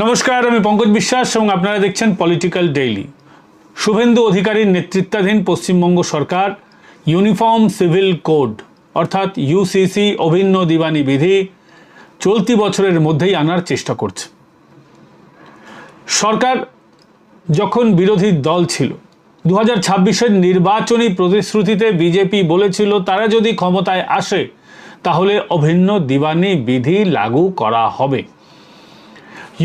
নমস্কার, আমি পঙ্কজ বিশ্বাস এবং আপনারা দেখছেন পলিটিক্যাল ডেইলি। শুভেন্দু অধিকারীর নেতৃত্বাধীন পশ্চিমবঙ্গ সরকার ইউনিফর্ম সিভিল কোড অর্থাৎ ইউসিসি অভিন্ন দিবানী বিধি চলতি বছরের মধ্যেই আনার চেষ্টা করছে। সরকার যখন বিরোধী দল ছিল 2026-এর নির্বাচনী প্রতিশ্রুতিতে বিজেপি বলেছিল তারা যদি ক্ষমতায় আসে তাহলে অভিন্ন দিবানী বিধি লাগু করা হবে।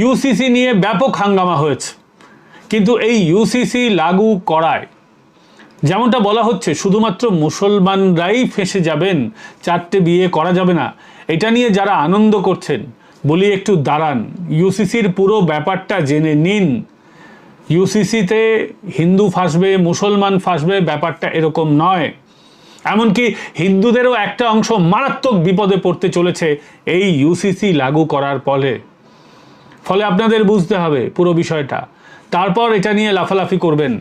ইউসিসি নিয়ে ব্যাপক হাঙ্গামা হয়েছে, কিন্তু এই ইউসিসি লাগু করায় যেমনটা বলা হচ্ছে শুধুমাত্র মুসলমানরাই ফেঁসে যাবেন, 4টে বিয়ে করা যাবে না, এটা নিয়ে যারা আনন্দ করছেন বলি একটু দাঁড়ান, ইউসিসির পুরো ব্যাপারটা জেনে নিন। ইউসিসিতে হিন্দু ফাঁসবে, মুসলমান ফাঁসবে, ব্যাপারটা এরকম নয়। এমনকি হিন্দুদেরও একটা অংশ মারাত্মক বিপদে পড়তে চলেছে এই ইউসিসি লাগু করার ফলে আপনাদের বুঝতে হবে পুরো বিষয়টা, তারপর এটা নিয়ে লাফালাফি করবেন।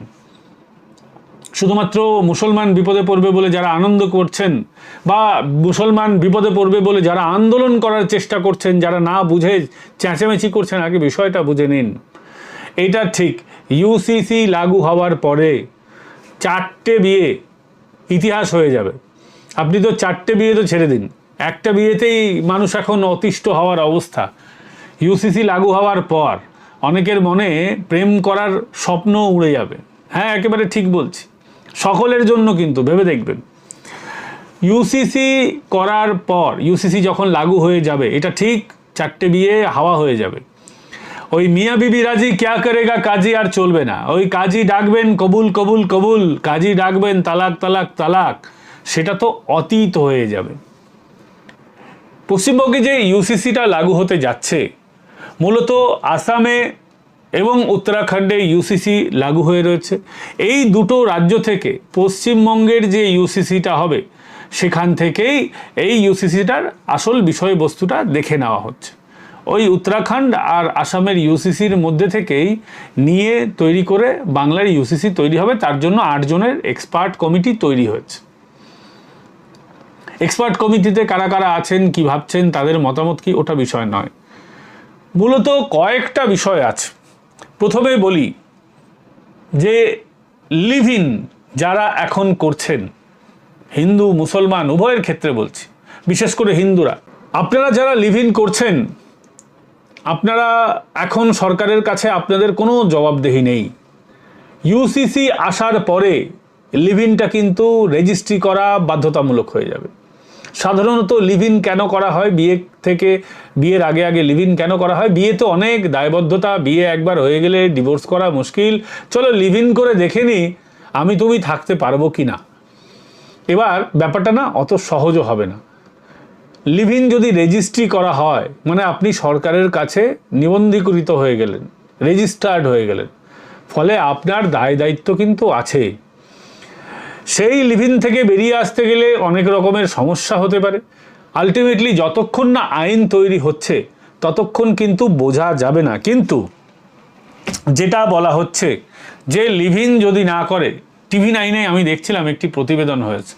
শুধুমাত্র মুসলমান বিপদে পড়বে বলে যারা আনন্দ করছেন বা মুসলমান বিপদে পড়বে বলে যারা আন্দোলন করার চেষ্টা করছেন, যারা না বুঝে চেঁচামেচি করছেন, আগে বিষয়টা বুঝে নিন। এটা ঠিক, ইউসিসি লাগু হওয়ার পরে 4টে বিয়ে ইতিহাস হয়ে যাবে। আপনি তো 4টে বিয়ে তো ছেড়ে দিন, একটা বিয়েতেই মানুষ এখন অতিষ্ঠ হওয়ার অবস্থা। ইউসিসি লাগু হওয়ার পর অনেকের মনে প্রেম করার স্বপ্ন উড়ে যাবে। হ্যাঁ, একেবারে ঠিক বলছি, সকলের জন্য কিন্তু ভেবে দেখবেন। ইউসিসি করার পর, ইউসিসি যখন লাগু হয়ে যাবে, এটা ঠিক 4টে বিয়ে হাওয়া হয়ে যাবে। ওই মিয়া বিবি রাজি ক্যা করেগা কাজী আর চলবে না। ওই কাজী ডাকবেন কবুল কবুল কবুল, কাজী ডাকবেন তালাক তালাক তালাক, সেটা তো অতীত হয়ে যাবে। পশ্চিমবঙ্গে যে ইউসিসিটা লাগু হতে যাচ্ছে, মূলত আসামে এবং উত্তরাখণ্ডে ইউসিসি লাগু হয়ে রয়েছে। এই দুটো রাজ্য থেকে পশ্চিমবঙ্গের যে ইউসিসিটা হবে সেখান থেকেই এই ইউসিসিটার আসল বিষয়বস্তুটা দেখে নেওয়া হচ্ছে। ওই উত্তরাখণ্ড আর আসামের ইউসিসির মধ্যে থেকেই নিয়ে তৈরি করে বাংলার ইউসিসি তৈরি হবে। তার জন্য 8 জনের এক্সপার্ট কমিটি তৈরি হয়েছে। এক্সপার্ট কমিটিতে কারা কারা আছেন, কি ভাবছেন, তাদের মতামত কি, ওটা বিষয় নয়। মূলত কয়েকটা বিষয় আছে। প্রথমে বলি যে লিভ ইন যারা এখন করছেন, হিন্দু মুসলমান উভয়ের ক্ষেত্রে বলছি, বিশেষ করে হিন্দুরা, আপনারা যারা লিভ ইন করছেন, আপনারা এখন সরকারের কাছে আপনাদের কোনো জবাবদেহি নেই। ইউসিসি আসার পরে লিভ ইনটা কিন্তু রেজিস্ট্রি করা বাধ্যতামূলক হয়ে যাবে। সাধারণত লিভ ইন কেন করা হয়, বিয়ের আগে আগে লিভ ইন কেন করা হয়? বিয়ে তো অনেক দায়বদ্ধতা, বিয়ে একবার হয়ে গেলে ডিভোর্স করা মুশকিল, চলো লিভ ইন করে দেখে নি আমি তুমি থাকতে পারবো কি না। এবার ব্যাপারটা না অত সহজও হবে না। লিভ ইন যদি রেজিস্ট্রি করা হয়, মানে আপনি সরকারের কাছে নিবন্ধীকৃত হয়ে গেলেন, রেজিস্টার্ড হয়ে গেলেন, ফলে আপনার দায় দায়িত্ব কিন্তু আছে। সেই লিভ ইন থেকে বেরিয়ে আসতে গেলে অনেক রকমের সমস্যা হতে পারে। আলটিমেটলি যতক্ষণ না আইন তৈরি হচ্ছে ততক্ষণ কিন্তু বোঝা যাবে না। কিন্তু যেটা বলা হচ্ছে যে লিভ ইন যদি না করে, TV9-এ আমি দেখছিলাম একটি প্রতিবেদন হয়েছে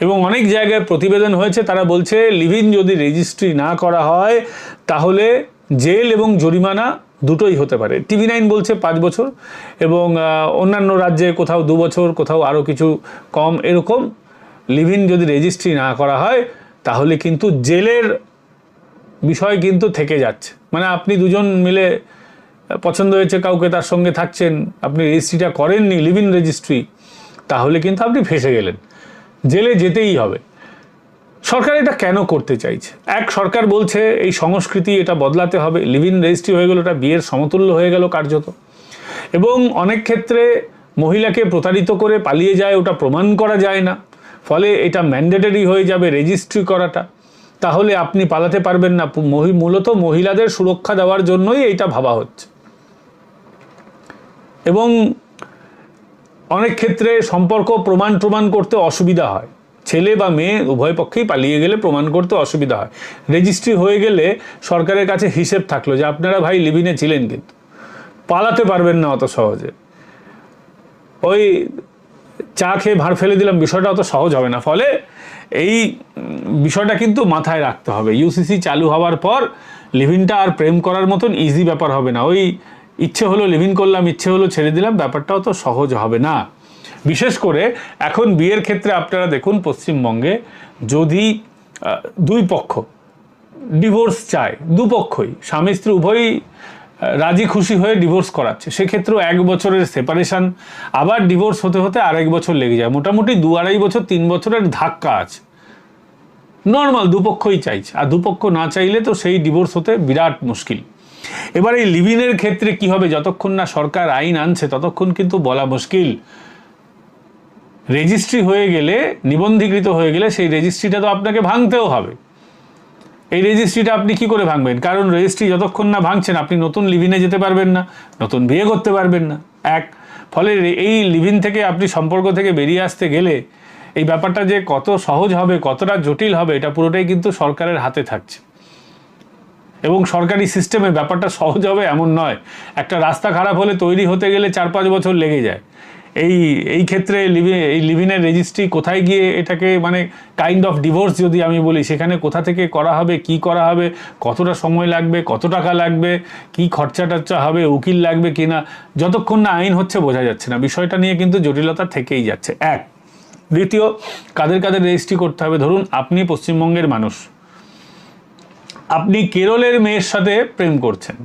এবং অনেক জায়গায় প্রতিবেদন হয়েছে, তারা বলছে লিভ ইন যদি রেজিস্ট্রি না করা হয় তাহলে জেল এবং জরিমানা দুটোই হতে পারে। TV9 বলছে 5 বছর এবং অন্যান্য রাজ্যে কোথাও 2 বছর, কোথাও আরও কিছু কম, এরকম লিভ ইন যদি রেজিস্ট্রি না করা হয় তাহলে কিন্তু জেলের বিষয় কিন্তু থেকে যাচ্ছে। মানে আপনি দুজন মিলে পছন্দ হয়েছে কাউকে, তার সঙ্গে থাকছেন, আপনি রেজিস্ট্রিটা করেননি, লিভ ইন রেজিস্ট্রি, তাহলে কিন্তু আপনি ফেঁসে গেলেন, জেলে যেতেই হবে। সরকার এটা কেন করতে চাইছে? সরকার বলছে এই সংস্কৃতি, এটা বদলাতে হবে। লিভ ইন রেজিস্ট্রি হয়ে গেল, ওটা বিয়ের সমতুল্য হয়ে গেল কার্যত। এবং অনেক ক্ষেত্রে মহিলাকে প্রতারিত করে পালিয়ে যায়, ওটা প্রমাণ করা যায় না, ফলে এটা ম্যান্ডেটরি হয়ে যাবে রেজিস্ট্রি করাটা। তাহলে আপনি পালাতে পারবেন না। মূলত মহিলাদের সুরক্ষা দেওয়ার জন্যই এইটা ভাবা হচ্ছে। এবং অনেক ক্ষেত্রে সম্পর্ক প্রমাণ করতে অসুবিধা হয়, ছেলে বা মেয়ে উভয় পক্ষেই পালিয়ে গেলে প্রমাণ করতে অসুবিধা হয়। রেজিস্ট্রি হয়ে গেলে সরকারের কাছে হিসেব থাকলো যে আপনারা ভাই লিভ ইনে ছিলেন, কিন্তু পালাতে পারবেন না অত সহজে। ওই চা খেয়ে ভাঁড় ফেলে দিলাম বিষয়টা অত সহজ হবে না। ফলে এই বিষয়টা কিন্তু মাথায় রাখতে হবে। ইউসিসি চালু হওয়ার পর লিভিনটা আর প্রেম করার মতন ইজি ব্যাপার হবে না। ওই ইচ্ছে হলো লিভিন করলাম, ইচ্ছে হলো ছেড়ে দিলাম, ব্যাপারটাও তো সহজ হবে না। বিশেষ করে এখন বিয়ের ক্ষেত্রে আপনারা দেখুন পশ্চিমবঙ্গে যদি দুই পক্ষ ডিভোর্স চায়, দুপক্ষই স্বামী স্ত্রী উভয়ই রাজি খুশি হয়ে ডিভোর্স করাচ্ছে, সেক্ষেত্রেও 1 বছরের সেপারেশন, আবার ডিভোর্স হতে হতে আরেক বছর লেগে যায়। মোটামুটি 2-2.5 বছর 3 বছরের ধাক্কা আছে। নর্মাল দুপক্ষই চাইছে, আর দুপক্ষ না চাইলে তো সেই ডিভোর্স হতে বিরাট মুশকিল। এবার এই লিভিনের ক্ষেত্রে কি হবে, যতক্ষণ না সরকার আইন আনছে ততক্ষণ কিন্তু বলা মুশকিল। রেজিস্ট্রি হয়ে গেলে, নিবন্ধীকৃত হয়ে গেলে সেই রেজিস্ট্রিটা তো আপনাকে ভাঙতেও হবে। এই রেজিস্ট্রিটা আপনি কি করে ভাঙবেন? কারণ রেজিস্ট্রি যতক্ষণ না ভাঙছেন আপনি নতুন লিভিনে যেতে পারবেন না, নতুন বিয়ে করতে পারবেন না। ফলে এই লিভিন থেকে আপনি সম্পর্ক থেকে বেরিয়ে আসতে গেলে এই ব্যাপারটা যে কত সহজ হবে, কতটা জটিল হবে, এটা পুরোটাই কিন্তু সরকারের হাতে থাকছে। এবং সরকারি সিস্টেমে ব্যাপারটা সহজ হবে এমন নয়। একটা রাস্তা খারাপ হলে তৈরি হতে গেলে 4-5 বছর লেগে যায়। এই ক্ষেত্রে এই লিভিনের রেজিস্ট্রি কোথায় গিয়ে এটাকে মানে কাইন্ড অফ ডিভোর্স যদি আমি বলি, সেখানে কোথা থেকে করা হবে, কি করা হবে, কতটা সময় লাগবে, কত টাকা লাগবে, কি খরচা টরচা হবে, উকিল লাগবে কিনা, যতক্ষণ না আইন হচ্ছে বোঝা যাচ্ছে না। বিষয়টা নিয়ে কিন্তু জটিলতা থেকেই যাচ্ছে। দ্বিতীয়, কাদের কাদের রেজিস্ট্রি করতে হবে? ধরুন আপনি পশ্চিমবঙ্গের মানুষ, আপনি কেরলের মেয়ের সাথে প্রেম করছেন,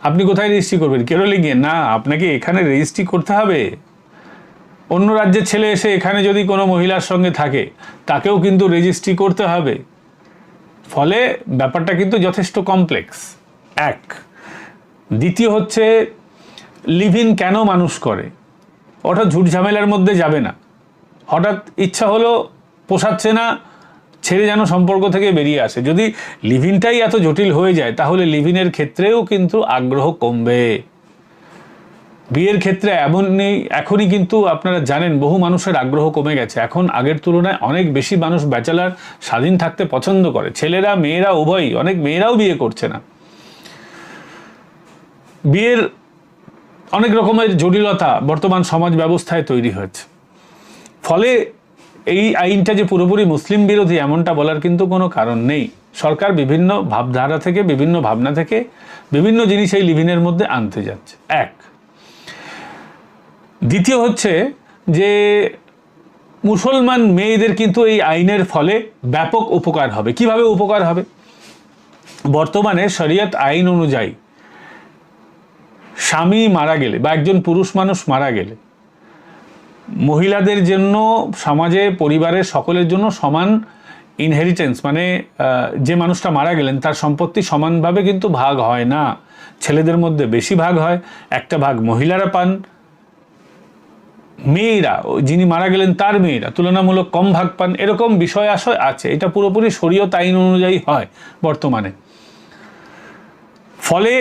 আপনি কোথায় রেজিস্ট্রি করবেন? কেরলে গিয়ে না, আপনাকে এখানে রেজিস্ট্রি করতে হবে। অন্য রাজ্যের ছেলে এসে এখানে যদি কোনো মহিলার সঙ্গে থাকে তাকেও কিন্তু রেজিস্ট্রি করতে হবে। ফলে ব্যাপারটা কিন্তু যথেষ্ট কমপ্লেক্স। দ্বিতীয় হচ্ছে, লিভিন কেন মানুষ করে? ওটা ঝুট ঝামেলার মধ্যে যাবে না। হঠাৎ ইচ্ছা হলো, পোষাচ্ছে না, ছেড়ে যেন সম্পর্ক থেকে বেরিয়ে আসে। যদি লিভিনটাই এত জটিল হয়ে যায় তাহলে লিভিনের ক্ষেত্রেও কিন্তু আগ্রহ কমবে। বিয়ের ক্ষেত্রে এখনই কিন্তু আপনারা জানেন বহু মানুষের আগ্রহ কমে গেছে। এখন আগের তুলনায় অনেক বেশি মানুষ ব্যাচেলার স্বাধীন থাকতে পছন্দ করে, ছেলেরা মেয়েরা উভয়ই। অনেক মেয়েরাও বিয়ে করছে না। বিয়ের অনেক রকমের জটিলতা বর্তমান সমাজ ব্যবস্থায় তৈরি হয়েছে। ফলে এই আইনটা যে পুরোপুরি মুসলিম বিরোধী এমনটা বলার কিন্তু কোনো কারণ নেই। সরকার বিভিন্ন ভাবধারা থেকে, বিভিন্ন ভাবনা থেকে বিভিন্ন জিনিস এই লিভিনের মধ্যে আনতে যাচ্ছে। দ্বিতীয় হচ্ছে যে মুসলমান মেয়েদের কিন্তু এই আইনের ফলে ব্যাপক উপকার হবে। কিভাবে উপকার হবে? বর্তমানে শরিয়ত আইন অনুযায়ী স্বামী মারা গেলে বা একজন পুরুষ মানুষ মারা গেলে মহিলাদের জন্য, সমাজে, পরিবারের সকলের জন্য সমান ইনহেরিটেন্স, মানে যে মানুষটা মারা গেলেন তার সম্পত্তি সমানভাবে কিন্তু ভাগ হয় না। ছেলেদের মধ্যে বেশি ভাগ হয়, একটা ভাগ মহিলারা পান, মেয়েরা, যিনি মারা গেলেন তার মেয়েরা তুলনামূলক কম ভাগ পান। এরকম বিষয় আশয় আছে। এটা পুরোপুরি শরীয়ত আইন অনুযায়ী হয় বর্তমানে। ফলে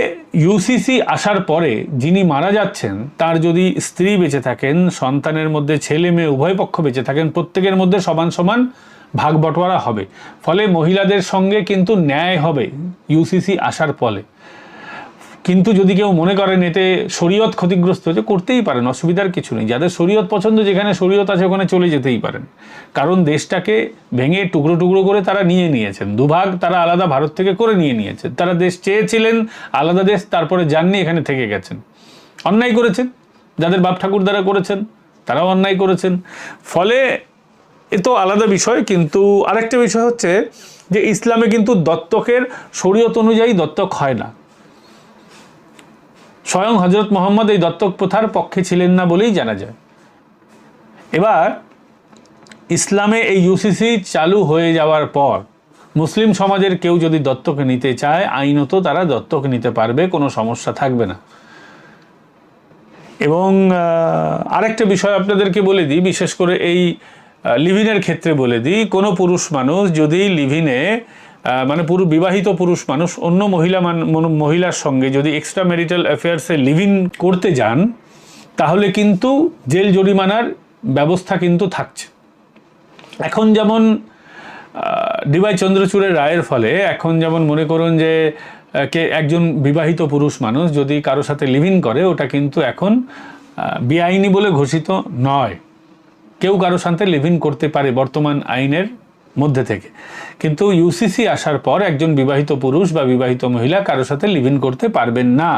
ইউসিসি আসার পরে যিনি মারা যাচ্ছেন তার যদি স্ত্রী বেঁচে থাকেন, সন্তানের মধ্যে ছেলে মেয়ে উভয় পক্ষ বেঁচে থাকেন, প্রত্যেকের মধ্যে সমান সমান ভাগ বটোয়ারা হবে। ফলে মহিলাদের সঙ্গে কিন্তু ন্যায় হবে ইউসিসি আসার ফলে। কিন্তু যদি কেউ মনে করেন এতে শরীয়ত ক্ষতিগ্রস্ত হচ্ছে, করতেই পারেন, অসুবিধার কিছু নেই। যাদের শরীয়ত পছন্দ, যেখানে শরীয়ত আছে ওখানে চলে যেতেই পারেন। কারণ দেশটাকে ভেঙে টুকরো টুকরো করে তারা নিয়েছেন, দুভাগ তারা আলাদা ভারত থেকে করে নিয়েছেন। তারা দেশ চেয়েছিলেন আলাদা দেশ, তারপরে যাননি, এখানে থেকে গেছেন। অন্যায় করেছেন, যাদের বাপ ঠাকুর দ্বারা করেছেন তারাও অন্যায় করেছেন। ফলে এ তো আলাদা বিষয়। কিন্তু আরেকটা বিষয় হচ্ছে যে ইসলামে কিন্তু দত্তকের শরীয়ত অনুযায়ী দত্তক হয় না। স্বয়ং হজরত মোহাম্মদ এই দত্তক প্রথার পক্ষে ছিলেন না বলেই জানা যায়। এবার ইসলামে এই ইউসিসি চালু হয়ে যাওয়ার পর মুসলিম সমাজের কেউ যদি দত্তক নিতে চায় আইনত তারা দত্তক নিতে পারবে, কোনো সমস্যা থাকবে না। এবং আরেকটা বিষয় আপনাদেরকে বলে দিই, বিশেষ করে এই লিভিনের ক্ষেত্রে বলে দিই, কোনো পুরুষ মানুষ যদি লিভিনে মানে বিবাহিত পুরুষ মানুষ অন্য মহিলার সঙ্গে যদি এক্সট্রা ম্যারিটাল অ্যাফেয়ার্সে লিভিন করতে যান তাহলে কিন্তু জেল জরিমানার ব্যবস্থা কিন্তু থাকছে। এখন যেমন ডিওয়াই চন্দ্রচূড়ের রায়ের ফলে এখন যেমন মনে করুন যে একজন বিবাহিত পুরুষ মানুষ যদি কারো সাথে লিভিন করে ওটা কিন্তু এখন বেআইনি বলে ঘোষিত নয়। কেউ কারো সাথে লিভিন করতে পারে বর্তমান আইনের মধ্যে থেকে। কিন্তু ইউসিসি আসার পর একজন বিবাহিত পুরুষ বা বিবাহিত মহিলা কারোর সাথে লিভ ইন করতে পারবেন না।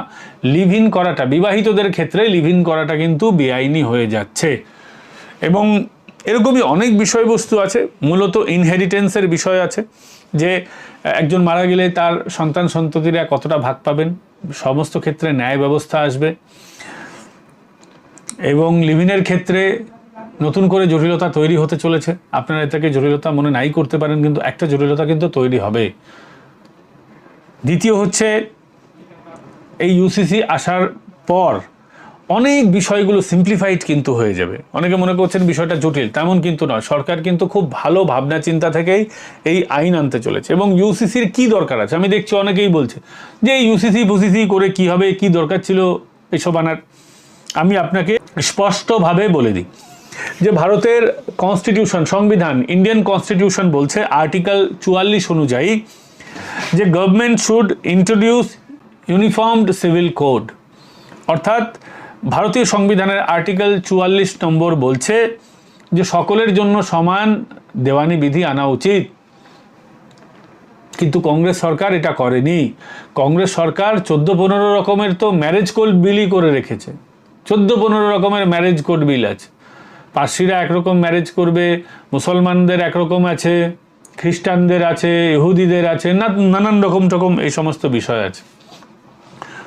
লিভ ইন করাটা, বিবাহিতদের ক্ষেত্রে লিভ ইন করাটা কিন্তু বেআইনি হয়ে যাচ্ছে। এবং এরকমই অনেক বিষয়বস্তু আছে, মূলত ইনহেরিটেন্সের বিষয় আছে, যে একজন মারা গেলে তার সন্তান সন্ততিরা কতটা ভাগ পাবেন, সমস্ত ক্ষেত্রে ন্যায় ব্যবস্থা আসবে। এবং লিভিনের ক্ষেত্রে নতুন করে জটিলতা তৈরি হতে চলেছে। আপনারা এটাকে জটিলতা মনে নাই করতে পারেন, কিন্তু একটা জটিলতা কিন্তু তৈরি হবে। দ্বিতীয় হচ্ছে, এই ইউসিসি আসার পর অনেক বিষয়গুলো সিম্পলিফাইড কিন্তু হয়ে যাবে। অনেকে মনে করছেন বিষয়টা জটিল, তেমন কিন্তু নয়। সরকার কিন্তু খুব ভালো ভাবনা চিন্তা থেকেই এই আইন আনতে চলেছে। এবং ইউসিসির কি দরকার আছে, আমি দেখছি অনেকেই বলছে যে ইউসিসি ফুসিসি করে কি হবে, কি দরকার ছিল এসব আনার। আমি আপনাকে স্পষ্টভাবে বলে দিই যে ভারতের কনস্টিটিউশন, সংবিধান, ইন্ডিয়ান কনস্টিটিউশন বলছে আর্টিকেল 44 অনুযায়ী যে government should introduce uniformed civil code. অর্থাৎ ভারতীয় সংবিধানের আর্টিকেল 44 নম্বর বলছে যে সকলের জন্য সমান দেওয়ানি বিধি আনা উচিত। কিন্তু কংগ্রেস সরকার এটা করেনি। কংগ্রেস সরকার 14-15 রকমের তো ম্যারেজ কোড বিলই করে রেখেছে। 14-15 রকমের ম্যারেজ কোড বিল আছে। পার্সিরা একরকম ম্যারেজ করবে, মুসলমানদের একরকম আছে, খ্রিস্টানদের আছে, ইহুদিদের আছে, নানান রকম এই সমস্ত বিষয় আছে।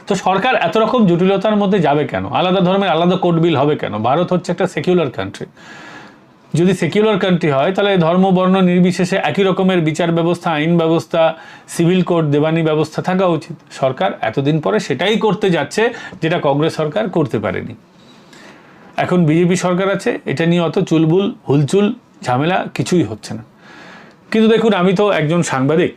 তো সরকার এত রকম জটিলতার মধ্যে যাবে কেন? আলাদা ধর্মের আলাদা কোড বিল হবে কেন? ভারত হচ্ছে একটা সেকুলার কান্ট্রি। যদি সেকুলার কান্ট্রি হয় তাহলে ধর্ম বর্ণ নির্বিশেষে একই রকমের বিচার ব্যবস্থা, আইন ব্যবস্থা, সিভিল কোড, দেওয়ানি ব্যবস্থা থাকা উচিত। সরকার এতদিন পরে সেটাই করতে যাচ্ছে যেটা কংগ্রেস সরকার করতে পারেনি। এখন বিজেপি সরকার আছে, এটা নিয়ে অত চুলবুল হুলচুল ঝামেলা কিছুই হচ্ছে না। কিন্তু দেখুন, আমি তো একজন সাংবাদিক,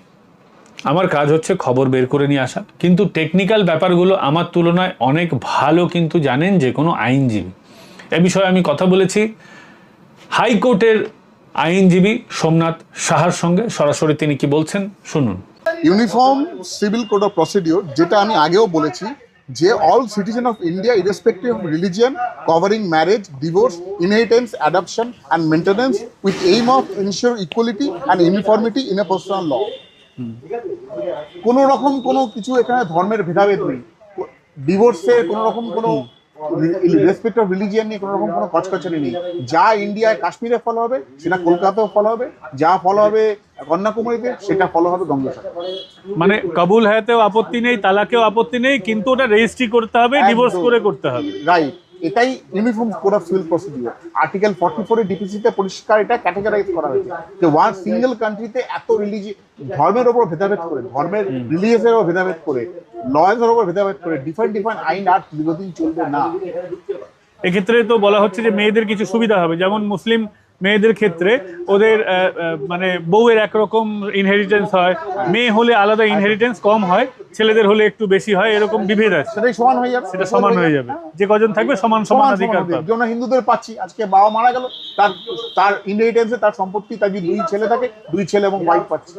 আমার কাজ হচ্ছে খবর বের করে নিয়ে আসা, কিন্তু টেকনিক্যাল ব্যাপারগুলো আমার তুলনায় অনেক ভালো কিন্তু জানেন যে কোনো আইনজীবী। এ বিষয়ে আমি কথা বলেছি হাইকোর্টের আইনজীবী সোমনাথ সাহার সঙ্গে। সরাসরি তিনি কি বলছেন শুনুন। Uniform civil code of procedure, যেটা আমি আগেও বলেছি যে all citizen of India irrespective of religion covering marriage, divorce, inheritance, adoption and maintenance with aim of ensure equality and uniformity in a personal law. কোনো রকম কোনো কিছু এখানে ধর্মের ভেদাভেদ নেই। ডিভোর্সের কোনো রকম কোনো রেসপেক্ট অফ রিলিজিয়ান নিয়ে কোনো রকম কোনো কচকচারি নেই। যা ইন্ডিয়ায় কাশ্মীরে ফলো হবে সেটা কলকাতাতেও ফলো হবে, যা ফলো হবে কন্যাকুমারীতে সেটা ফলো হবে গঙ্গাসাগর। মানে কবুল হ্যাতেও আপত্তি নেই, তালাকেও আপত্তি নেই, কিন্তু ওটা রেজিস্ট্রি করতে হবে, ডিভোর্স করে করতে হবে। রাইট, এটাই uniform code of civil procedure. Article 44 এর ডিপিসিতে পরিষ্কার এটা ক্যাটেগরাইজ করা হয়েছে যে ওয়ান সিঙ্গেল কান্ট্রিতে এত ধর্মের ওপর ভেদাভেদ করে, ধর্মের রিলিজিয়াসের ওপর ভেদাভেদ করে, লয়ের ওপর ভেদাভেদ করে ডিফারেন্ট আইন আর দীর্ঘদিন চলবে না। এক্ষেত্রে তো বলা হচ্ছে যে মেয়েদের কিছু সুবিধা হবে, যেমন মুসলিম মেয়েদের ক্ষেত্রে ওদের মানে বউয়ের একরকম ইনহেরিটেন্স হয়, মেয়ে হলে আলাদা ইনহেরিটেন্স কম হয়, ছেলেদের হলে একটু বেশি হয়, এরকম বিভেদ আছে। সেটাই সমান হয়ে যাবে, সেটা সমান হয়ে যাবে, যে কজন থাকবে সমান সমান অধিকার পাবে। যেমন হিন্দুদের পাচ্ছি, আজকে বাবা মারা গেল, তার ইনহেরিটেন্সে তার সম্পত্তি, তার যদি 2 ছেলে থাকে 2 ছেলে এবং ওয়াইফ পাচ্ছে।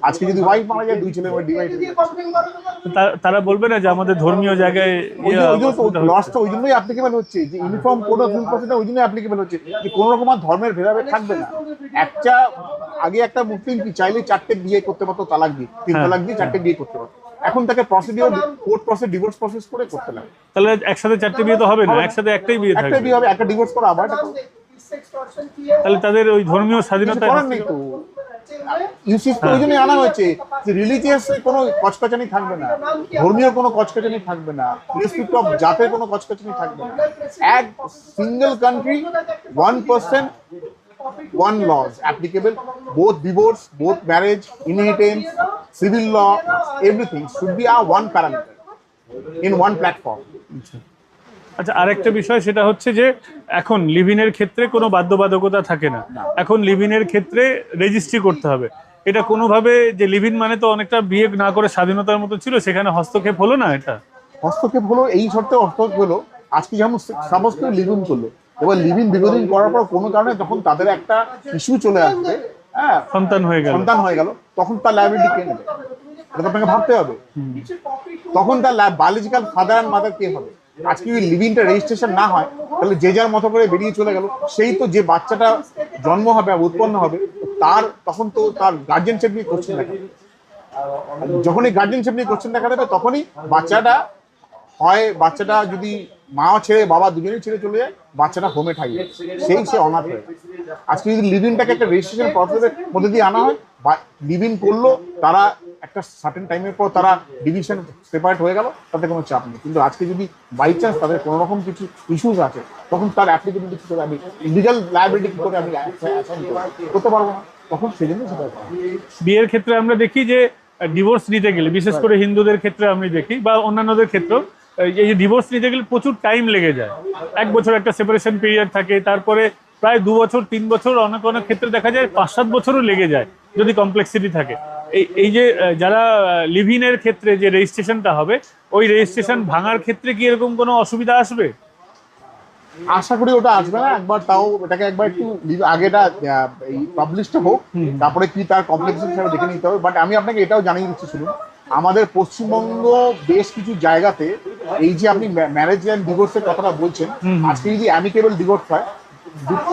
আজকে যদি ওয়াইফ মারা যায় 2 ছেলে এবং ডিভাইড। তারা বলবে না যে আমাদের ধর্মীয় জায়গায় লসটা ওই জন্যই অ্যাপ্লিকেবল হচ্ছে, যে uniform code of civil procedure ওই জন্যই অ্যাপ্লিকেবল হচ্ছে যে কোনো রকম ধর্মের ভেদাভেদ থাকবে না। আগে একটা মুসলিম কি চাইলে 4টে বিয়ে করতে পারতো, তালাক দিয়ে 3 তালাক দিয়ে 4টে বিয়ে করতে পারতো। এখন তাকে procedure, court process, divorce process করে করতে লাগে। তাহলে একসাথে 4টে বিয়ে তো হবে না, একসাথে একটাই বিয়ে থাকবে। একটা বিয়ে হবে, একটা ডিভোর্স করা আবার। তাহলে তাদের ওই ধর্মীয় স্বাধীনতা নেই তো। ইউসিসি ওই জন্যই আনা হয়েছে যে রিলিজিয়াস কোনো কচকচানি থাকবে না, ধর্মীয় কোনো কচকচানি থাকবে না, রেসপেক্ট অফ জাতের কোনো কচকচানি থাকবে না। এক single country, 1% 1 laws applicable, both divorce, both marriage, inheritance, civil law, everything should be a one parameter in one platform. আচ্ছা, আরেকটা বিষয় সেটা হচ্ছে যে এখন লিভিনের ক্ষেত্রে কোনো বাধ্যবাধকতা থাকে না। এখন লিভিনের ক্ষেত্রে রেজিস্ট্রি করতে হবে। এটা কোনোভাবে যে লিভিন মানে তো অনেকটা বিয়ে না করে স্বাধীনতার মতো ছিল, সেখানে হস্তক্ষেপ হলো না? এটা হস্তক্ষেপ হলো, এই শর্তে হস্তক্ষেপ হলো। আজকে যেমন সাপোজ কেউ লিভিন করলো, এবার লিভিন দীর্ঘদিন করার পর কোনো কারণে যখন তাদের একটা ইস্যু চলে আসবে, হ্যাঁ সন্তান হয়ে গেল, তখন তার লায়াবিলিটি কে নেবে? এটা আপনাকে ভাবতে হবে। তখন তার বায়োলজিক্যাল ফাদার অ্যান্ড মাদার কে হবে? আজকে যদি লিভিনটা রেজিস্ট্রেশন না হয়, তাহলে যে যার মতো করে বেরিয়ে চলে গেল, সেই তো যে বাচ্চাটা জন্ম হবে, উৎপন্ন হবে, তখন তো তার গার্জেনশিপ নিয়ে কোশ্চেন দেখা দেবে। যখনই গার্জেনশিপ নিয়ে কোশ্চেন দেখা দেবে তখনই বাচ্চাটা যদি মা ছেড়ে বাবা দুজনেই ছেড়ে চলে যায়, বাচ্চাটা হোমে থাকবে, সে অনাথ হয়ে। আজকে যদি লিভ-ইনটাকে একটা রেজিস্ট্রেশন প্রসেসের মধ্যে দিয়ে আনা হয়, বা লিভ-ইন করলো, তারা একটা সার্টেন টাইমের পর তারা ডিভিশন সেপারেট হয়ে গেল, তাতে কোনো চাপ নেই। কিন্তু আজকে যদি বাই চান্স তাদের কোনো রকম কিছু ইস্যুস আছে, তখন তার অ্যাপ্লিকেবিলিটি কি করে, আমি লিগাল লায়াবিলিটি কি করে আমি করতে পারবো না, তখন সেই জন্য সেটা করা। বিয়ের ক্ষেত্রে আমরা দেখি যে ডিভোর্স নিতে গেলে, বিশেষ করে হিন্দুদের ক্ষেত্রে আমি দেখি বা অন্যান্যদের ক্ষেত্রেও, এই যে ডিভোর্স নিতে গেলে প্রচুর টাইম লেগে যায়। 1 বছর একটা সেপারেশন পিরিয়ড থাকে, তারপরে প্রায় 2 বছর 3 বছর, অনেক অনেক ক্ষেত্রে দেখা যায় 5-7 বছরও লেগে যায় যদি কমপ্লেক্সিটি থাকে। এই যে যারা লিভ-ইনের ক্ষেত্রে যে রেজিস্ট্রেশনটা হবে, ওই রেজিস্ট্রেশন ভাঙার ক্ষেত্রে কি এরকম কোনো অসুবিধা আসবে? আশা করি ওটা আসবে না। এটাকে একবার একটু আগেটা এই পাবলিশটা হোক, তারপরে কি তার কমপ্লেক্সিটি হিসাবে দেখে নিতে হবে। বাট আমি আপনাকে এটাও জানিয়ে দিচ্ছি, শুনুন, আমাদের পশ্চিমবঙ্গ বেশ কিছু জায়গাতে এই যে আপনি ম্যারেজ অ্যান্ড ডিভোর্সের কথাটা বলছেন, আজকে যদি অ্যামিকেবল ডিভোর্স হয়,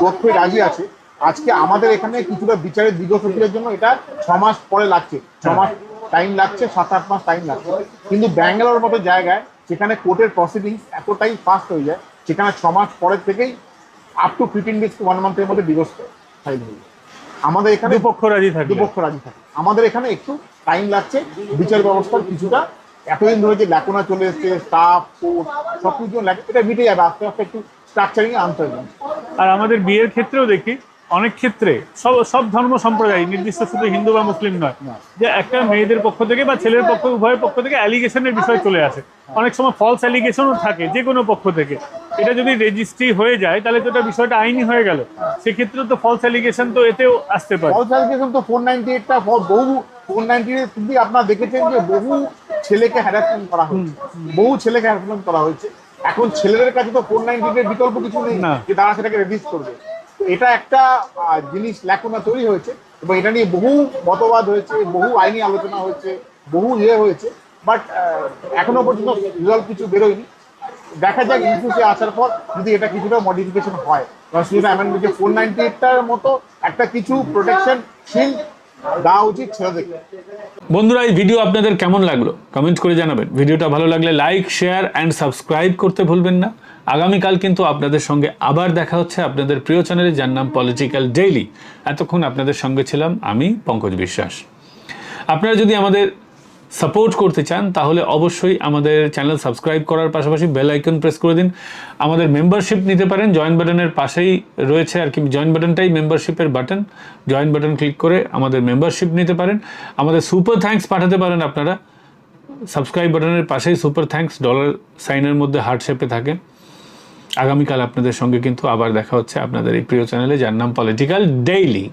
পক্ষই রাজি আছে, আজকে আমাদের এখানে কিছুটা বিচারের দীর্ঘসূত্রের জন্য এটা 6 মাস পরে লাগছে, 6 মাস টাইম লাগছে, 7-8 মাস টাইম লাগছে। কিন্তু ব্যাঙ্গালোর মতো জায়গায় যেখানে কোর্টের প্রসিডিংস এতটাই ফাস্ট হয়ে যায়, সেখানে 6 মাস পরের থেকেই আপ টু 15 days to 1 month-এর মধ্যে ডিভোর্স ফাইল হয়ে যায়। আমাদের এখানে দুপক্ষ রাজি থাকে। আমাদের এখানে একটু টাইম লাগছে, বিচার ব্যবস্থার কিছুটা এতদিন ধরে যে ল্যাকুনা চলে এসছে, স্টাফ কোর্ট সব কিছু এটা মিটে যাবে, আস্তে আস্তে একটু স্ট্রাকচারিং আনতে হবে। আর আমাদের বিয়ের ক্ষেত্রেও দেখি অনেক ক্ষেত্রে সব ধর্ম সম্প্রদায়, নির্দিষ্ট শুধু হিন্দু বা মুসলিম নয়, যে একটা মেয়েদের পক্ষ থেকে বা ছেলের পক্ষ, উভয়ের পক্ষ থেকে অ্যালিগেশনের বিষয় চলে আসে। অনেক সময় ফলস অ্যালিগেশনও থাকে যে কোনো পক্ষ থেকে। এটা যদি রেজিস্ট্রি হয়ে যায় তাহলে তো এটা বিষয়টা আইনি হয়ে গেল। সেক্ষেত্রে তো ফলস অ্যালিগেশন তো এতেও আসতে পারে। ফলস অ্যালিগেশন তো 498টা বহু 498 আপনারা দেখেছেন যে বহু ছেলেকে হ্যারাসমেন্ট করা হয়েছে, এখন ছেলেদের কাছে তো 498 বিকল্প কিছু নেই যে তারা সেটাকে রেজিস্ট করবে। এটা একটা জিনিস ল্যাকুনা তৈরি হয়েছে, এবং এটা নিয়ে বহু মতবাদ হয়েছে, বহু আইনি আলোচনা হয়েছে, বহু হয়েছে, বাট এখনো পর্যন্ত রেজাল্ট কিছু বেরোয়নি। দেখা যাক ইস্যুতে আসার পর যদি এটা কিছুটা মডিফিকেশন হয়, বা সেটা অ্যামেন্ডমেন্ট 498টার মতো একটা কিছু প্রোটেকশন শিল্ড দেওয়া উচিত ছেলেদেরকে। বন্ধুরা, এই ভিডিও আপনাদের কেমন লাগলো কমেন্ট করে জানাবেন। ভিডিওটা ভালো লাগলে লাইক, শেয়ার অ্যান্ড সাবস্ক্রাইব করতে ভুলবেন না। আগামীকাল কিন্তু আপনাদের সঙ্গে আবার দেখা হচ্ছে আপনাদের প্রিয় চ্যানেলে, যার নাম পলিটিক্যাল ডেইলি। এতক্ষণ আপনাদের সঙ্গে ছিলাম আমি, পঙ্কজ বিশ্বাস। আপনারা যদি আমাদের সাপোর্ট করতে চান তাহলে অবশ্যই আমাদের চ্যানেল সাবস্ক্রাইব করার পাশাপাশি বেল আইকন প্রেস করে দিন। আমাদের মেম্বারশিপ নিতে পারেন, জয়েন বাটনের পাশেই রয়েছে আর কি, জয়েন বাটনটাই মেম্বারশিপের বাটন। জয়েন বাটন ক্লিক করে আমাদের মেম্বারশিপ নিতে পারেন। আমাদের সুপার থ্যাঙ্কস পাঠাতে পারেন আপনারা, সাবস্ক্রাইব বাটনের পাশেই সুপার থ্যাঙ্কস $সাইনের মধ্যে হার্ট শেপে থাকে। আগামীকাল আপনাদের সঙ্গে কিন্তু আবার দেখা হচ্ছে আপনাদের এই প্রিয় চ্যানেলে, যার নাম পলিটিক্যাল ডেইলি।